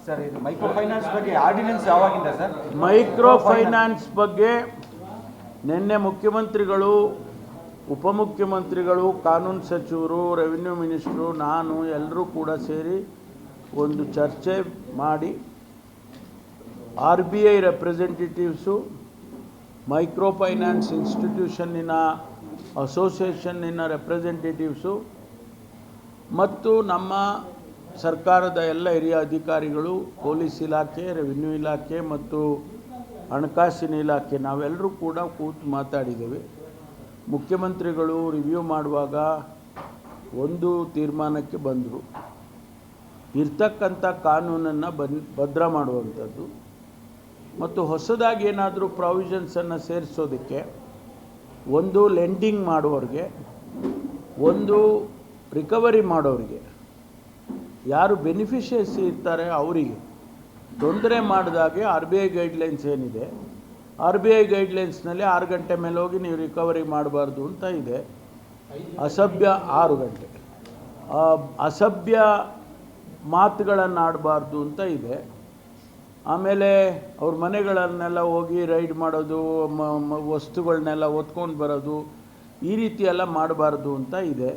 Sir, ಇದು micro finance ಬಗ್ಗೆ ordinance ಯಾವಾಗಿಂದ ಸರ್? ಮೈಕ್ರೋ ಫೈನಾನ್ಸ್ ಬಗ್ಗೆ ನಿನ್ನೆ ಮುಖ್ಯಮಂತ್ರಿಗಳು, ಉಪಮುಖ್ಯಮಂತ್ರಿಗಳು, ಕಾನೂನು ಸಚಿವರು, ರೆವಿನ್ಯೂ ಮಿನಿಸ್ಟ್ರು, ನಾನು ಎಲ್ಲರೂ ಕೂಡ ಸೇರಿ ಒಂದು ಚರ್ಚೆ ಮಾಡಿ RBI ರೆಪ್ರೆಸೆಂಟೇಟಿವ್ಸು, ಮೈಕ್ರೋ ಫೈನಾನ್ಸ್ ಇನ್ಸ್ಟಿಟ್ಯೂಷನ್ನಿನ ಅಸೋಸಿಯೇಷನ್ನಿನ ರೆಪ್ರೆಸೆಂಟೇಟಿವ್ಸು ಮತ್ತು ನಮ್ಮ ಸರ್ಕಾರದ ಎಲ್ಲ ಹಿರಿಯ ಅಧಿಕಾರಿಗಳು, ಪೊಲೀಸ್ ಇಲಾಖೆ, ರೆವಿನ್ಯೂ ಇಲಾಖೆ ಮತ್ತು ಹಣಕಾಸಿನ ಇಲಾಖೆ ನಾವೆಲ್ಲರೂ ಕೂಡ ಕೂತು ಮಾತಾಡಿದ್ದೇವೆ. ಮುಖ್ಯಮಂತ್ರಿಗಳು ರಿವ್ಯೂ ಮಾಡುವಾಗ ಒಂದು ತೀರ್ಮಾನಕ್ಕೆ ಬಂದರು, ಇರ್ತಕ್ಕಂಥ ಕಾನೂನನ್ನು ಭದ್ರ ಮಾಡುವಂಥದ್ದು ಮತ್ತು ಹೊಸದಾಗಿ ಏನಾದರೂ ಪ್ರಾವಿಷನ್ಸನ್ನು ಸೇರಿಸೋದಕ್ಕೆ ಒಂದು ಲೆಂಡಿಂಗ್ ಮಾಡೋರಿಗೆ, ಒಂದು ರಿಕವರಿ ಮಾಡೋರಿಗೆ, ಯಾರು ಬೆನಿಫಿಷಿಯರ್ಸಿ ಇರ್ತಾರೆ ಅವರಿಗೆ ತೊಂದರೆ ಮಾಡಿದಾಗೆ RBI ಗೈಡ್ಲೈನ್ಸ್ ಏನಿದೆ, RBI ಗೈಡ್ಲೈನ್ಸ್ನಲ್ಲಿ 6 ಗಂಟೆ ಮೇಲೆ ಹೋಗಿ ನೀವು ರಿಕವರಿ ಮಾಡಬಾರ್ದು ಅಂತ ಇದೆ. ಅಸಭ್ಯ 6 ಗಂಟೆ ಅಸಭ್ಯ ಮಾತುಗಳನ್ನು ಆಡಬಾರ್ದು ಅಂತ ಇದೆ. ಆಮೇಲೆ ಅವ್ರ ಮನೆಗಳನ್ನೆಲ್ಲ ಹೋಗಿ ರೈಡ್ ಮಾಡೋದು, ವಸ್ತುಗಳನ್ನೆಲ್ಲ ಹೊತ್ಕೊಂಡು ಬರೋದು, ಈ ರೀತಿ ಎಲ್ಲ ಮಾಡಬಾರ್ದು ಅಂತ ಇದೆ.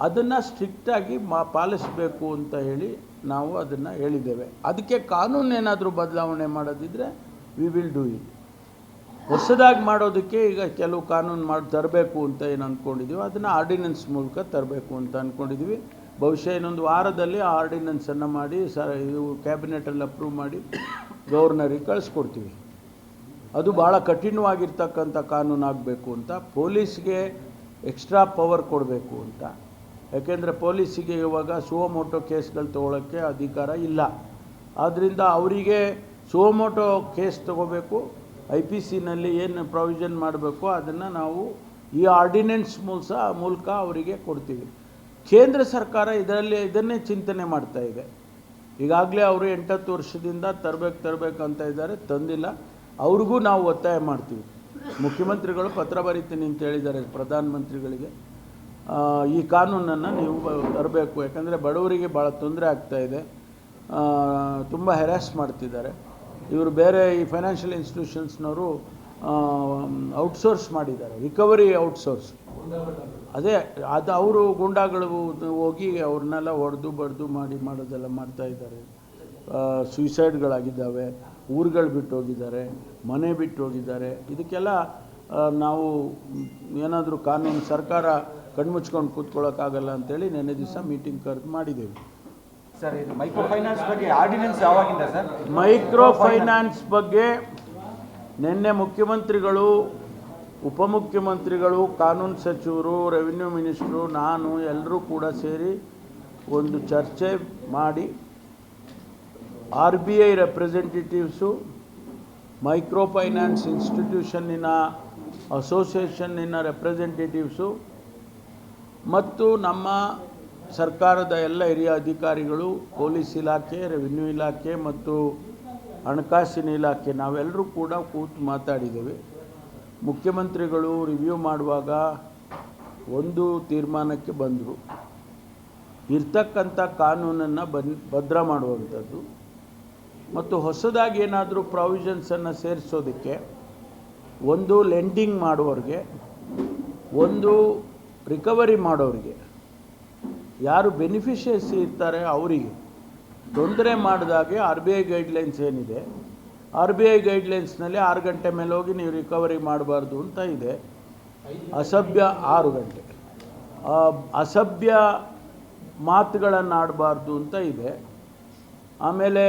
ಅದನ್ನು ಸ್ಟ್ರಿಕ್ಟಾಗಿ ಪಾಲಿಸಬೇಕು ಅಂತ ಹೇಳಿ ನಾವು ಅದನ್ನು ಹೇಳಿದ್ದೇವೆ. ಅದಕ್ಕೆ ಕಾನೂನು ಏನಾದರೂ ಬದಲಾವಣೆ ಮಾಡೋದಿದ್ದರೆ ವಿ ವಿಲ್ ಡೂ ಇಟ್. ಹೊಸದಾಗಿ ಮಾಡೋದಕ್ಕೆ ಈಗ ಕೆಲವು ಕಾನೂನು ತರಬೇಕು ಅಂತ ಏನು ಅಂದ್ಕೊಂಡಿದ್ದೀವಿ, ಅದನ್ನು ಆರ್ಡಿನೆನ್ಸ್ ಮೂಲಕ ತರಬೇಕು ಅಂತ ಅಂದ್ಕೊಂಡಿದ್ದೀವಿ. ಬಹುಶಃ ಇನ್ನೊಂದು ವಾರದಲ್ಲಿ ಆ ಆರ್ಡಿನೆನ್ಸನ್ನು ಮಾಡಿ ಇದು ಕ್ಯಾಬಿನೆಟಲ್ಲಿ ಅಪ್ರೂವ್ ಮಾಡಿ ಗವರ್ನರಿಗೆ ಕಳಿಸ್ಕೊಡ್ತೀವಿ. ಅದು ಭಾಳ ಕಠಿಣವಾಗಿರ್ತಕ್ಕಂಥ ಕಾನೂನು ಆಗಬೇಕು ಅಂತ, ಪೊಲೀಸ್ಗೆ ಎಕ್ಸ್ಟ್ರಾ ಪವರ್ ಕೊಡಬೇಕು ಅಂತ. ಯಾಕೆಂದರೆ ಪೊಲೀಸಿಗೆ ಇವಾಗ ಸುವಮೋಟೋ ಕೇಸ್ಗಳು ತೊಗೊಳ್ಳೋಕ್ಕೆ ಅಧಿಕಾರ ಇಲ್ಲ. ಆದ್ದರಿಂದ ಅವರಿಗೆ ಸುವಮೋಟೋ ಕೇಸ್ ತೊಗೋಬೇಕು, IPCನಲ್ಲಿ ಏನು ಪ್ರಾವಿಷನ್ ಮಾಡಬೇಕು ಅದನ್ನು ನಾವು ಈ ಆರ್ಡಿನೆನ್ಸ್ ಮೂಲಕ ಅವರಿಗೆ ಕೊಡ್ತೀವಿ. ಕೇಂದ್ರ ಸರ್ಕಾರ ಇದನ್ನೇ ಚಿಂತನೆ ಮಾಡ್ತಾ ಇದೆ. ಈಗಾಗಲೇ ಅವರು 8-10 ವರ್ಷದಿಂದ ತರಬೇಕು ಅಂತ ಇದ್ದಾರೆ, ತಂದಿಲ್ಲ. ಅವ್ರಿಗೂ ನಾವು ಒತ್ತಾಯ ಮಾಡ್ತೀವಿ. ಮುಖ್ಯಮಂತ್ರಿಗಳು ಪತ್ರ ಬರೀತೀನಿ ಅಂತ ಹೇಳಿದ್ದಾರೆ ಪ್ರಧಾನಮಂತ್ರಿಗಳಿಗೆ, ಈ ಕಾನೂನನ್ನು ನೀವು ತರಬೇಕು. ಯಾಕಂದರೆ ಬಡವರಿಗೆ ಭಾಳ ತೊಂದರೆ ಆಗ್ತಾಯಿದೆ, ತುಂಬ ಹೆರಾಸ್ ಮಾಡ್ತಿದ್ದಾರೆ. ಇವರು ಬೇರೆ ಈ ಫೈನಾನ್ಷಿಯಲ್ ಇನ್ಸ್ಟಿಟ್ಯೂಷನ್ಸ್ನವರು ಔಟ್ಸೋರ್ಸ್ ಮಾಡಿದ್ದಾರೆ, ರಿಕವರಿ ಔಟ್ಸೋರ್ಸ್. ಅದು ಅವರು ಗುಂಡಾಗಳು ಹೋಗಿ ಅವ್ರನ್ನೆಲ್ಲ ಹೊಡೆದು ಬಡ್ದು ಮಾಡೋದೆಲ್ಲ ಮಾಡ್ತಾಯಿದ್ದಾರೆ. ಸುಯಿಸೈಡ್ಗಳಾಗಿದ್ದಾವೆ, ಊರುಗಳು ಬಿಟ್ಟು ಹೋಗಿದ್ದಾರೆ, ಮನೆ ಬಿಟ್ಟು ಹೋಗಿದ್ದಾರೆ. ಇದಕ್ಕೆಲ್ಲ ನಾವು ಏನಾದರೂ ಕಾನೂನು ಸರ್ಕಾರ ಕಣ್ಮುಚ್ಕೊಂಡು ಕೂತ್ಕೊಳ್ಳೋಕ್ಕಾಗಲ್ಲ ಅಂತೇಳಿ ನೆನ್ನೆ ದಿವಸ ಮೀಟಿಂಗ್ ಕರೆದು ಮಾಡಿದ್ದೇವೆ. ಸರ್, ಇದು ಮೈಕ್ರೋ ಫೈನಾನ್ಸ್ ಬಗ್ಗೆ ಆರ್ಡಿನೆನ್ಸ್ ಯಾವಾಗಿಂದ ಸರ್? ಮೈಕ್ರೋ ಫೈನಾನ್ಸ್ ಬಗ್ಗೆ ನಿನ್ನೆ ಮುಖ್ಯಮಂತ್ರಿಗಳು, ಉಪಮುಖ್ಯಮಂತ್ರಿಗಳು, ಕಾನೂನು ಸಚಿವರು, ರೆವಿನ್ಯೂ ಮಿನಿಸ್ಟ್ರು, ನಾನು ಎಲ್ಲರೂ ಕೂಡ ಸೇರಿ ಒಂದು ಚರ್ಚೆ ಮಾಡಿ RBI ರೆಪ್ರೆಸೆಂಟೇಟಿವ್ಸು, ಮೈಕ್ರೋ ಫೈನಾನ್ಸ್ ಇನ್ಸ್ಟಿಟ್ಯೂಷನ್ನಿನ ಅಸೋಸಿಯೇಷನ್ನಿನ ರೆಪ್ರೆಸೆಂಟೇಟಿವ್ಸು ಮತ್ತು ನಮ್ಮ ಸರ್ಕಾರದ ಎಲ್ಲ ಹಿರಿಯ ಅಧಿಕಾರಿಗಳು, ಪೊಲೀಸ್ ಇಲಾಖೆ, ರೆವಿನ್ಯೂ ಇಲಾಖೆ ಮತ್ತು ಹಣಕಾಸಿನ ಇಲಾಖೆ ನಾವೆಲ್ಲರೂ ಕೂಡ ಕೂತು ಮಾತಾಡಿದ್ದೇವೆ. ಮುಖ್ಯಮಂತ್ರಿಗಳು ರಿವ್ಯೂ ಮಾಡುವಾಗ ಒಂದು ತೀರ್ಮಾನಕ್ಕೆ ಬಂದರು, ಇರ್ತಕ್ಕಂಥ ಕಾನೂನನ್ನು ಭದ್ರ ಮಾಡುವಂಥದ್ದು ಮತ್ತು ಹೊಸದಾಗಿ ಏನಾದರೂ ಪ್ರಾವಿಷನ್ಸನ್ನು ಸೇರಿಸೋದಕ್ಕೆ ಒಂದು ಲೆಂಡಿಂಗ್ ಮಾಡೋರಿಗೆ, ಒಂದು ರಿಕವರಿ ಮಾಡೋರಿಗೆ, ಯಾರು ಬೆನಿಫಿಷಿಯರ್ಸಿ ಇರ್ತಾರೆ ಅವರಿಗೆ ತೊಂದರೆ ಮಾಡಿದಾಗೆ RBI ಗೈಡ್ಲೈನ್ಸ್ ಏನಿದೆ, RBI ಗೈಡ್ಲೈನ್ಸ್ನಲ್ಲಿ 6 ಗಂಟೆ ಮೇಲೆ ಹೋಗಿ ನೀವು ರಿಕವರಿ ಮಾಡಬಾರ್ದು ಅಂತ ಇದೆ. ಅಸಭ್ಯ 6 ಗಂಟೆ ಅಸಭ್ಯ ಮಾತುಗಳನ್ನು ಆಡಬಾರ್ದು ಅಂತ ಇದೆ. ಆಮೇಲೆ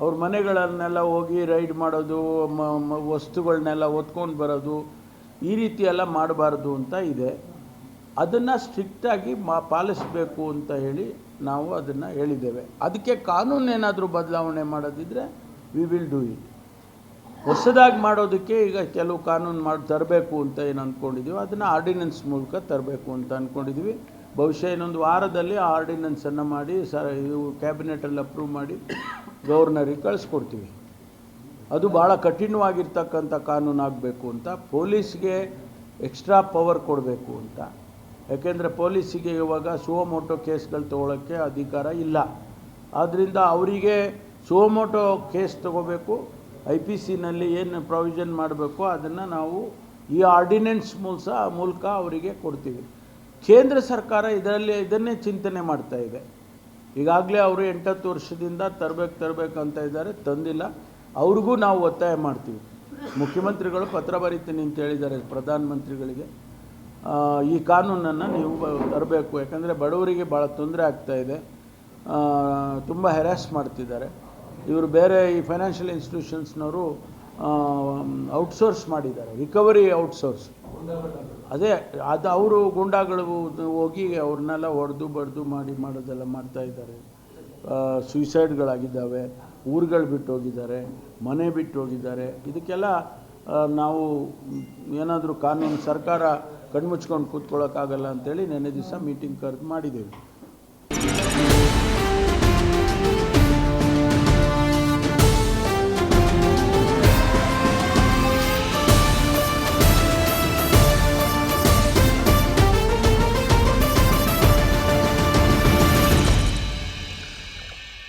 ಅವ್ರ ಮನೆಗಳನ್ನೆಲ್ಲ ಹೋಗಿ ರೈಡ್ ಮಾಡೋದು, ವಸ್ತುಗಳನ್ನೆಲ್ಲ ಹೊತ್ಕೊಂಡು ಬರೋದು, ಈ ರೀತಿ ಎಲ್ಲ ಮಾಡಬಾರ್ದು ಅಂತ ಇದೆ. ಅದನ್ನು ಸ್ಟ್ರಿಕ್ಟಾಗಿ ಪಾಲಿಸಬೇಕು ಅಂತ ಹೇಳಿ ನಾವು ಅದನ್ನು ಹೇಳಿದ್ದೇವೆ. ಅದಕ್ಕೆ ಕಾನೂನು ಏನಾದರೂ ಬದಲಾವಣೆ ಮಾಡೋದಿದ್ದರೆ ವಿ ವಿಲ್ ಡೂ ಇಟ್. ಹೊಸದಾಗಿ ಮಾಡೋದಕ್ಕೆ ಈಗ ಕೆಲವು ಕಾನೂನು ತರಬೇಕು ಅಂತ ಏನು ಅಂದ್ಕೊಂಡಿದ್ದೀವಿ, ಅದನ್ನು ಆರ್ಡಿನೆನ್ಸ್ ಮೂಲಕ ತರಬೇಕು ಅಂತ ಅಂದ್ಕೊಂಡಿದ್ದೀವಿ. ಬಹುಶಃ ಇನ್ನೊಂದು ವಾರದಲ್ಲಿ ಆ ಆರ್ಡಿನೆನ್ಸನ್ನು ಮಾಡಿ ಇದು ಕ್ಯಾಬಿನೆಟಲ್ಲಿ ಅಪ್ರೂವ್ ಮಾಡಿ ಗವರ್ನರಿಗೆ ಕಳಿಸ್ಕೊಡ್ತೀವಿ. ಅದು ಭಾಳ ಕಠಿಣವಾಗಿರ್ತಕ್ಕಂಥ ಕಾನೂನು ಆಗಬೇಕು ಅಂತ, ಪೊಲೀಸ್ಗೆ ಎಕ್ಸ್ಟ್ರಾ ಪವರ್ ಕೊಡಬೇಕು ಅಂತ. ಯಾಕೆಂದರೆ ಪೊಲೀಸಿಗೆ ಇವಾಗ ಸುವಮೋಟೋ ಕೇಸ್ಗಳು ತೊಗೊಳ್ಳೋಕ್ಕೆ ಅಧಿಕಾರ ಇಲ್ಲ. ಆದ್ದರಿಂದ ಅವರಿಗೆ ಸುಮೋಟೋ ಕೇಸ್ ತಗೋಬೇಕು, IPCನಲ್ಲಿ ಏನು ಪ್ರಾವಿಷನ್ ಮಾಡಬೇಕು ಅದನ್ನು ನಾವು ಈ ಆರ್ಡಿನೆನ್ಸ್ ಮೂಲಕ ಅವರಿಗೆ ಕೊಡ್ತೀವಿ. ಕೇಂದ್ರ ಸರ್ಕಾರ ಇದನ್ನೇ ಚಿಂತನೆ ಮಾಡ್ತಾ ಇದೆ. ಈಗಾಗಲೇ ಅವರು 8-10 ವರ್ಷದಿಂದ ತರಬೇಕು ಅಂತ ಇದ್ದಾರೆ, ತಂದಿಲ್ಲ. ಅವ್ರಿಗೂ ನಾವು ಒತ್ತಾಯ ಮಾಡ್ತೀವಿ. ಮುಖ್ಯಮಂತ್ರಿಗಳು ಪತ್ರ ಬರೀತೀನಿ ಅಂತ ಹೇಳಿದ್ದಾರೆ ಪ್ರಧಾನಮಂತ್ರಿಗಳಿಗೆ, ಈ ಕಾನೂನನ್ನು ನೀವು ತರಬೇಕು. ಯಾಕಂದರೆ ಬಡವರಿಗೆ ಭಾಳ ತೊಂದರೆ ಆಗ್ತಾಯಿದೆ, ತುಂಬ ಹೆರಾಸ್ ಮಾಡ್ತಿದ್ದಾರೆ. ಇವರು ಬೇರೆ ಈ ಫೈನಾನ್ಷಿಯಲ್ ಇನ್ಸ್ಟಿಟ್ಯೂಷನ್ಸ್ನವರು ಔಟ್ಸೋರ್ಸ್ ಮಾಡಿದ್ದಾರೆ, ರಿಕವರಿ ಔಟ್ಸೋರ್ಸ್. ಅದು ಅವರು ಗುಂಡಾಗಳು ಹೋಗಿ ಅವ್ರನ್ನೆಲ್ಲ ಹೊಡೆದು ಬಡ್ದು ಮಾಡೋದೆಲ್ಲ ಮಾಡ್ತಾಯಿದ್ದಾರೆ. ಸೂಸೈಡ್ಗಳಾಗಿದ್ದಾವೆ, ಊರುಗಳು ಬಿಟ್ಟು ಹೋಗಿದ್ದಾರೆ, ಮನೆ ಬಿಟ್ಟು ಹೋಗಿದ್ದಾರೆ. ಇದಕ್ಕೆಲ್ಲ ನಾವು ಏನಾದರೂ ಕಾನೂನು ಸರ್ಕಾರ ಕಣ್ಮುಚ್ಕೊಂಡು ಕೂತ್ಕೊಳ್ಳೋಕ್ಕಾಗಲ್ಲ ಅಂತೇಳಿ ನೆನ್ನೆ ದಿವಸ ಮೀಟಿಂಗ್ ಕರೆದು ಮಾಡಿದ್ದೇವೆ.